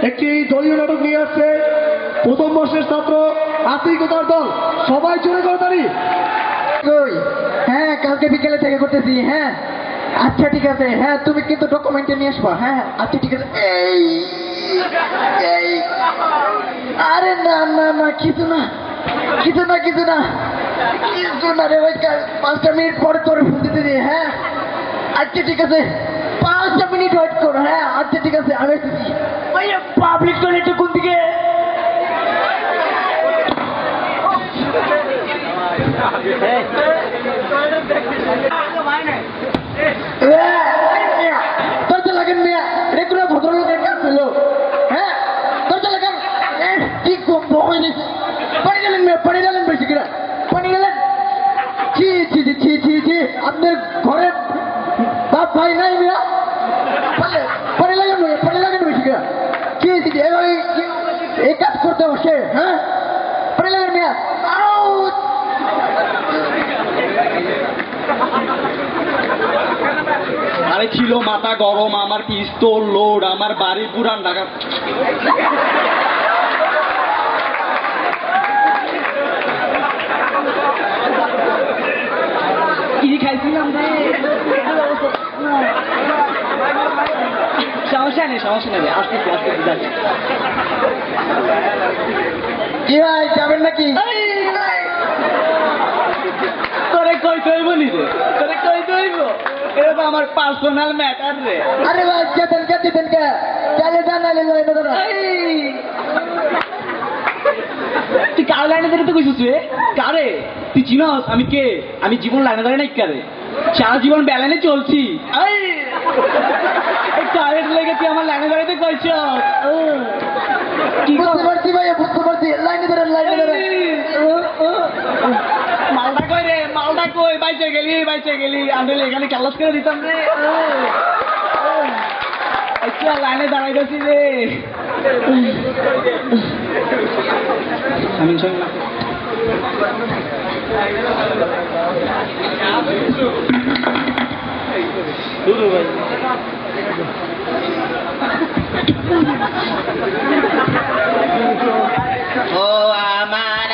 একটি দলীয় নাটক নিয়ে আসছে প্রথম বর্ষের ছাত্র আতিক ও তার দল। সবাই জোরে করে তালি। হ্যাঁ, কালকে বিকেলে থেকে করতেছি। হ্যাঁ, আচ্ছা ঠিক আছে। হ্যাঁ, তুমি কিন্তু ডকুমেন্টে নিয়ে আসবা। হ্যাঁ, আচ্ছা ঠিক আছে। এই এই আরে না না না, কিছু না কিছু না কিছু না কিছু না রে ভাই, 5টা মিনিট পরে তোর ফোন দিতে দিই। হ্যাঁ, আচ্ছা ঠিক আছে, 5টা মিনিট ওয়েট করো। হ্যাঁ, আচ্ছা ঠিক আছে, আমি আসতেছি। ভাইয়া, পাবলিক টয়লেটটা কোন দিকে? দরজা লাগেন মিয়া, রেগুলো ভদ্রলোকের কাজ ছিল। হ্যাঁ, দরজা লাগান। কি পানি গেলেন মিয়া, পানি গেলেন বেশি কিনা, পানি গেলেন। ছি ছি ছি ছি ছি ছি, আপনার ঘরে বাপ ভাই নাই মিয়া, পানি লাগেন মিয়া, পানি লাগেন বেশি কিনা। ছি ছি ছি, এই কাজ করতে বসে। হ্যাঁ, পানি লাগেন মিয়া। আরে ছিল মাথা গরম, আমার পিস্তল লোড, আমার বাড়ি পুরান ঢাকা। কি খাইছিলাম রে? সমস্যা নেই আস্তে আস্তে যাচ্ছি। কি ভাই, যাবেন নাকি? তোরে কই কইব নি রে, তোরে কই কইব? এটা তো আমার পার্সোনাল ম্যাটার রে। আরে ভাই, যেতেন কে চলে জানালে লাইনে ধরো। তুই কার লাইনে ধরে তো কইছিস রে? কারে তুই চিনস? আমি কে? আমি জীবন লাইনে ধরে নাই কারে, সারা জীবন বেলানে চলছি। কারেন্ট লেগে তুই আমার লাইনে ধরে কইছ? বুঝতে পারছি ভাইয়া, বুঝতে পারছি। লাইনে ধরেন, লাইনে ধরেন। মালটা কই রে, মালটা কই? বাইচে গেলি আমি এখানে ক্লাস করে দিতাম রে। আচ্ছা, লাইনে দাঁড়াইতেছি রে আমি। ও আমার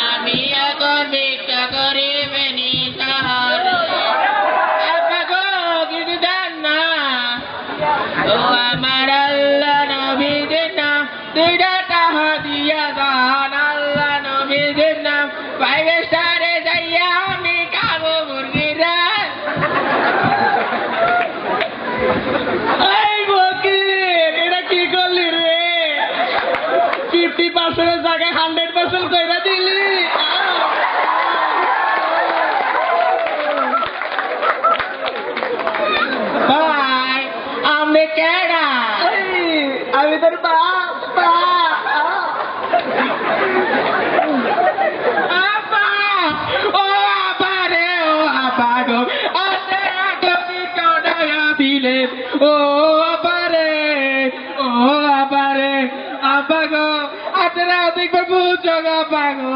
আমি এখন ভিক্ষা করি বেনি কিছু দেন না। ও আমার আল্লাহ নবীদের নাম 2টা টাকা দিয়া দান। আল্লাহ নবীদের নাম 5 স্টারে যাইয়া আমি খাবো মুরগির রাত। এই বকির, এটা কি করলি রে? 50% জায়গায় 100% কইরা দিলি। ভাই, আমি কেডা? আমি তোর বাপ। আপা, ও আপা রে, ও আপা গো, আতে তুমি কোডায়া দিলে। ও আপা রে, ও আপা রে, আপা গো, আতরা দেখবে বুঝো গো আপা গো।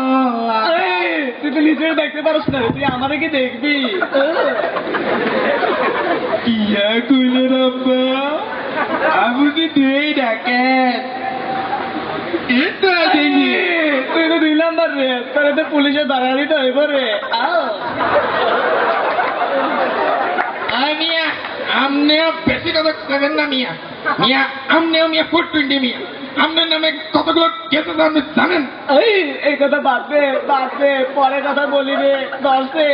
তুই তো নিজেও দেখতে পারস না, তুই আমারে কি দেখবি? ইয়া কইলে রাব্বা, আমি কি দেই ডাকেন? এটা দেখি তুই তো 2 নাম্বার রে, তোরে তো পুলিশে ধরা দিতে হইব রে। মিয়া, আমনেও বেশি কথা কবেন না মিয়া। মিয়া, আমনেও মিয়া 420 মিয়া। আপনার নামে কতগুলো কেস আছে আপনি জানেন? এই কথা বাদ দে, পরে কথা বলি রে। দশে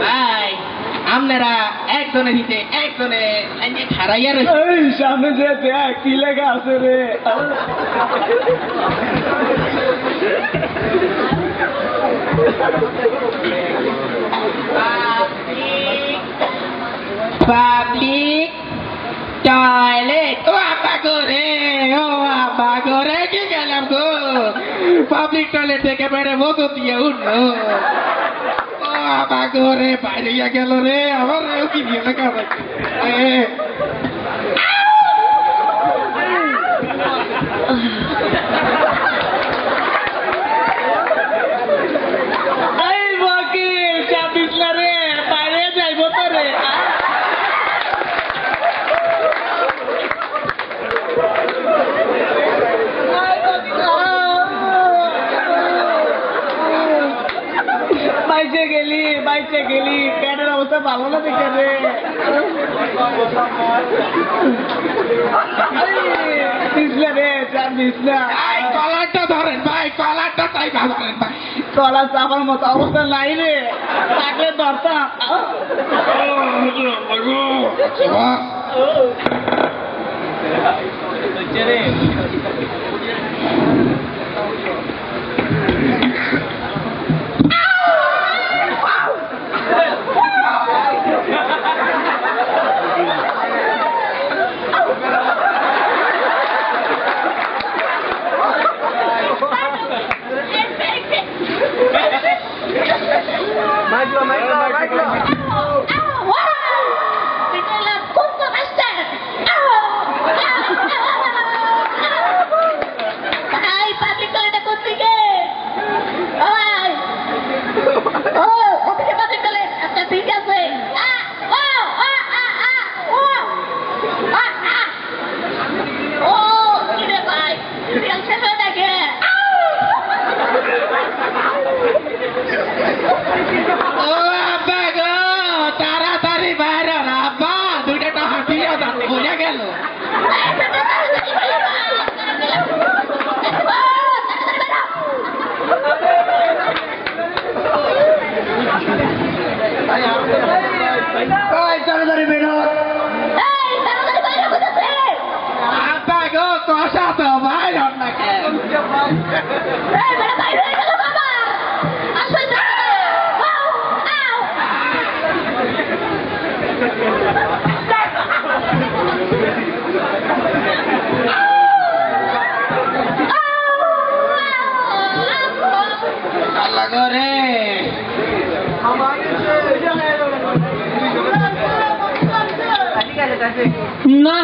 ভাই, আপনারা একজনের হিতে একজনে হারাইয়া রয়েছে। সামনে যে দেখ কি লেখা আছে রে। Public toilet. ও আপা করে, ও আপা করে কি গেলাম গো। পাবলিক টয়লেট থেকে বেড়ে মতো দিয়ে উঠলো ও আবা গো রে বাইরে গেল রে আমার কি দিয়ে লেখা এই বকিল চাপ দিস না রে, বাইরে যাইব তো রে। বাইচে গেলি পেটের অবস্থা ভালো না দেখে রে। দিস না রে, চাপ দিস না। কলারটা ধরেন ভাই, কলারটা তাই ধরেন ভাই। কলা চাপার মতো অবস্থা নাই রে, থাকলে ধরতাম। তাড়াতাড়ি বাইরে রাব্বা, দুইটা তো হাঁটিয়ে যাচ্ছে, বোঝা গেল। তাড়াতাড়ি বেরো। আব্বা গো কষা তো বাইরে না কেন? আল্লাহ গো রে। না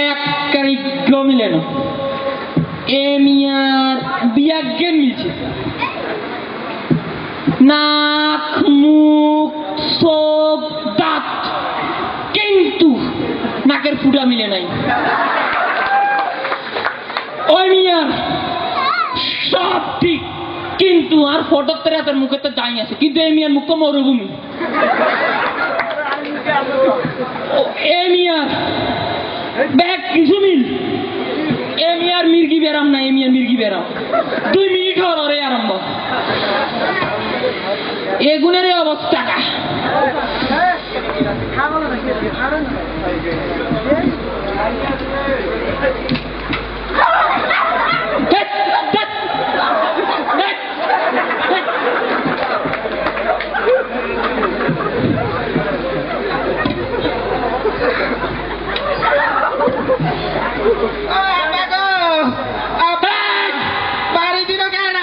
এক মিলে না, এ মিয়ার বিয়াজ্ঞান মিলছে। নাক মুখ চোখ দাঁত, কিন্তু নাকের ফুটা মিলে নাই। ওই মিয়ার সব ঠিক, কিন্তু আর ফটোতে হাতের মুখে তো দাঁড়ি আছে, কিন্তু এই মিয়ার মুখ তো মরুভূমি। এ মিয়ার ব্যাগ কিছু মিল, এ মিয়ার মির্গি বেরাম না, এ মিয়ার মির্গি বেরাম 2 মিনিট হরে আরম্ভ। এগুনের অবস্থাটা বাড়ি দিল কেন?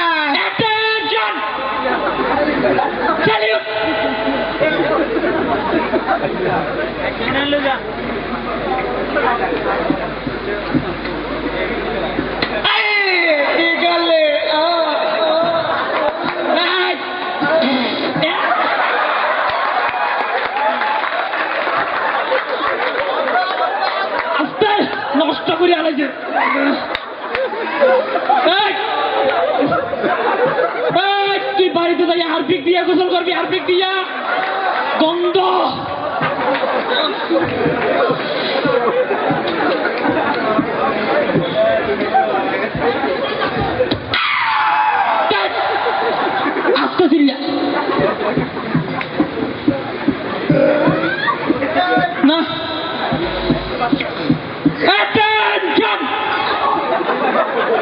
নষ্ট করে আলাইছে। তুই বাড়িতে যাই হারপিক দিয়া গোসল করবি, হারপিক দিয়া গন্ধ। আস্তে চিল্লা না। Attention!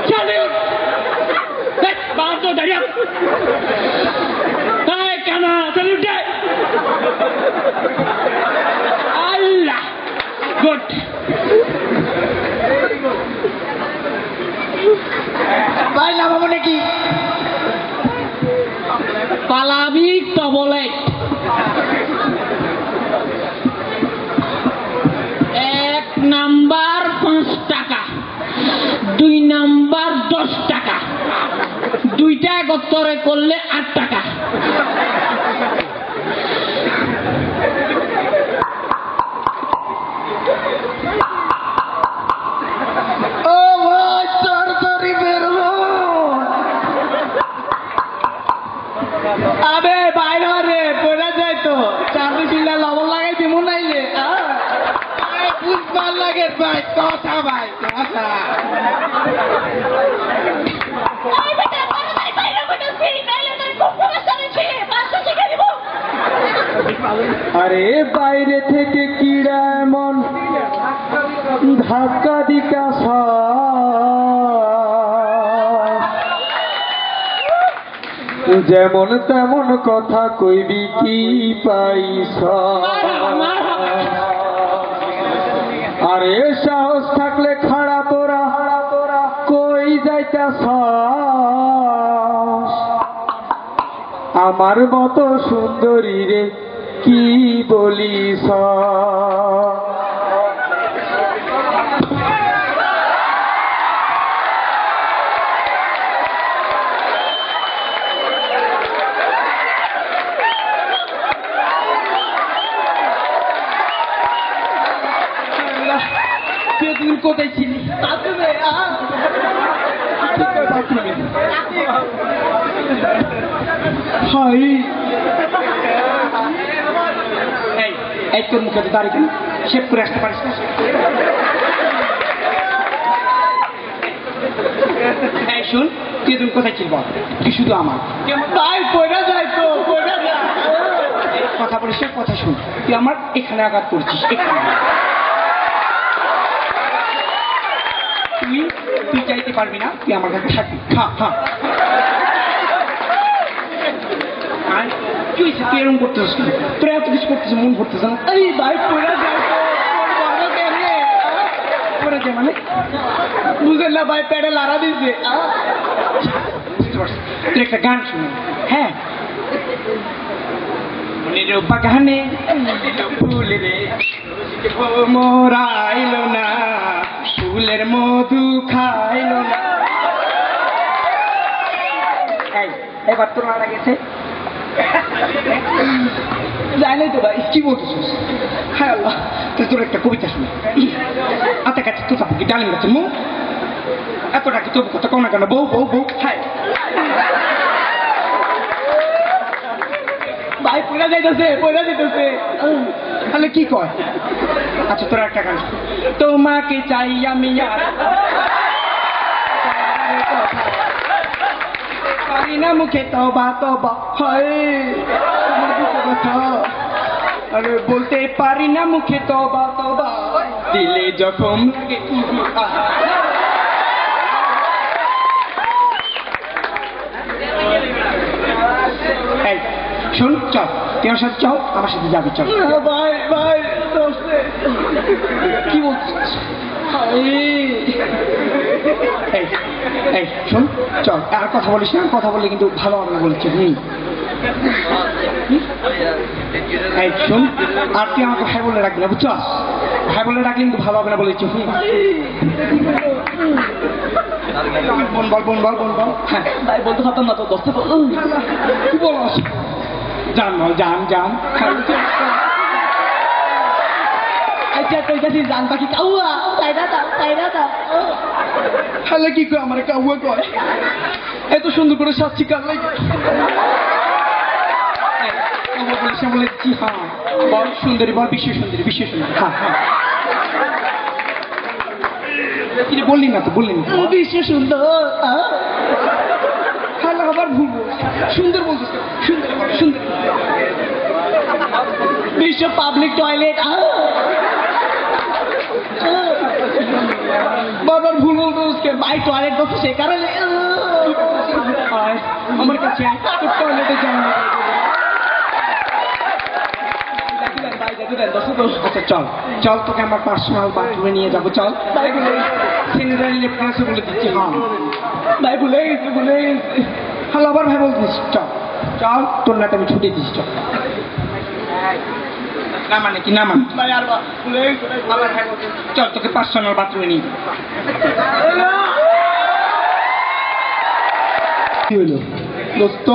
Salute! Bantu dari Hai kana salute. Allah. Good. ভাই নামাবো নাকি? পালাবি তবলে 1 নাম্বার 5 টাকা, 2 নাম্বার 10 টাকা, 2টা একত্রে করলে 8 টাকা। ও ভাই তাড়াতাড়ি বের হো। আবে বাইরে রে পড়া যায় তো চাকরি চিল্লা লবণ লাগাই দিমু নাইলে বুঝবার লাগে ভাই কথা ভাই কথা আরে বাইরে থেকে কিড়া এমন ধাক্কা দিতাছ, যেমন তেমন কথা কইবি কি পাইছ। আরে সাহস থাকলে খাড়া তোরা কই যাইতাছ, আমার মতো সুন্দরী রে কি বলিস। তুই কোথায় ছিলি? এই তোর মুখে তো দাঁড়িয়ে কেন শেভ করে আসতে পারিস না? এই শোন তুই তুমি কোথায় ছিল বল, তুই শুধু আমার ভাই পড়া যায় তো পড়া যায় কথা বলিস না, কথা শুন তুই আমার এখানে আঘাত করছিস এখানে তুই চাইতে পারবি না, তুই আমার কাছে থাকবি। হ্যাঁ হ্যাঁ কি হয়েছে তুই এরকম করতেছিস কেন? তোরা এত কিছু করতেছিস মন ভরতেছ না? এই ভাই পড়া যায় তো পড়া যায় মানে বুঝলেন না ভাই প্যাডে লাড়া দিচ্ছে বুঝতে পারছি। তুই একটা গান শুনে হ্যাঁ মনের বাগানে ফুল রে মোরাইলো না ফুলের মধু খাইলো না। এবার তোর মারা গেছে জানি তো ভাই কি বলতেছিস? হ্যাঁ আল্লাহ তুই তোর একটা কবিতা শুনে আতে কাছে তো তাকে ডালিম গাছের মুখ এতটা কি তবু কথা কম না কেন বউ বউ বউ হ্যাঁ ভাই পড়া যাইতেছে তাহলে কি কয়? আচ্ছা তোরা একটা গান তোমাকে চাই আমি আর পারি না মুখে তবা তবা হয় কথা আরে বলতে পারি না মুখে তবা তবা দিলে জখম লাগে এই শোন চল তুই আমার সাথে চল আমার সাথে যাবি চল ভাই ভাই কি বলছিস? এই শোন চল আর কথা বলিস না, কথা বললে কিন্তু ভালো হবে না বলছি। এই শোন আর তুই আমাকে ভাই বলে রাখবি না বুঝছ? ভাই বলে রাখলে কিন্তু ভালো হবে না বলেছি। বোন বল বোন বল বোন বল হ্যাঁ ভাই বলতে পারতাম না তো দশটা কি বল জান বল জান জান জান পাখি কাউয়া তাহলে কি কয় আমার কাউয়া কয় এত সুন্দর করে সাচ্ছি কার লাগে সে বলেছি হ্যাঁ বল সুন্দরী বল বিশ্ব সুন্দরী হ্যাঁ হ্যাঁ কি বললি না তো বললি না বিশ্ব সুন্দর হ্যাঁ আবার ভুল সুন্দর বলছিস সুন্দর সুন্দর বিশ্ব পাবলিক টয়লেট বারবার ভুল বলতো ভাই টয়লেট বলছে সে কারণে আমার কাছে টয়লেটে যাও আচ্ছা চল চল তোকে আমার পার্সোনাল বাথরুমে নিয়ে যাবো চল সিনারি লেফটেন্সে বলে দিচ্ছি হ্যাঁ ভাই ভুলে গেছি ভুলে গেছি। হ্যালো আবার ভাই বলছিস চল চল তোর নাটে আমি ছুটি দিস চল না মানে কি না মানে ভাই আর ভুলে গেছি ভাই, আবার ভাই বলছিস চল তোকে পার্সোনাল বাথরুমে নিয়ে যাবো। কি হইলো দোস্ত